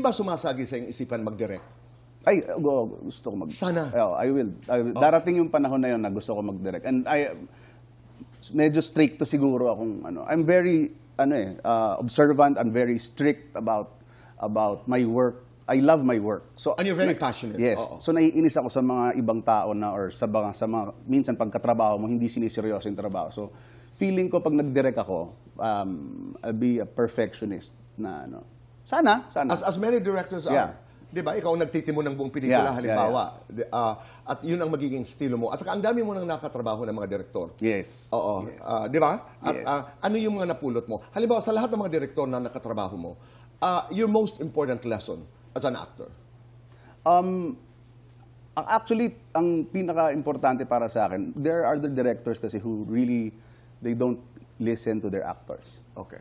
ba sumasagi sa iyong isipan mag-direct? Ay, gusto ko mag... Sana. I will. Darating yung panahon na yun na gusto ko mag-direct. And medyo strict to siguro akong, I'm very, observant. I'm very strict about my work. I love my work. So, and you're very passionate. Yes. So naiinis ako sa mga ibang tao na or sa mga minsan pagkatrabaho mo hindi siniseryoso yung trabaho. So feeling ko pag nag-direct ako, I'll be a perfectionist na Sana. As many directors are. 'Di ba? Ikaw ang nagtitimo ng buong pelikula halimbawa. At 'yun ang magiging estilo mo. At saka ang dami mo nang nakatrabaho ng mga direktor. Yes. Oo. Yes. 'Di ba? At Yes. ano yung mga napulot mo? Halimbawa sa lahat ng mga direktor na nakatrabaho mo, your most important lesson as an actor? Actually, ang pinaka-importante para sa akin, there are other directors kasi who really, they don't listen to their actors. Okay.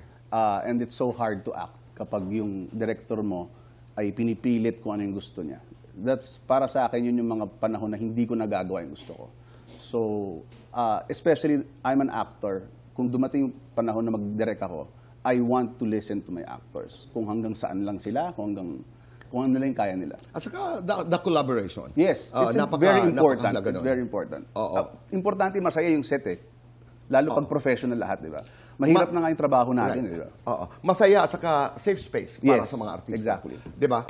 And it's so hard to act kapag yung director mo ay pinipilit kung ano yung gusto niya. That's, para sa akin, yun yung mga panahon na hindi ko nagagawa yung gusto ko. So, especially, I'm an actor. Kung dumating yung panahon na mag-direct ako, I want to listen to my actors. Kung hanggang saan lang sila, kung ano lang yung kaya nila. At saka the collaboration. Yes, it's very important. It's very important. Importante masaya yung set Lalo pag professional lahat, di ba? Mahirap na nga yung trabaho natin, di ba? Masaya at saka safe space para sa mga artista. Exactly. Di ba?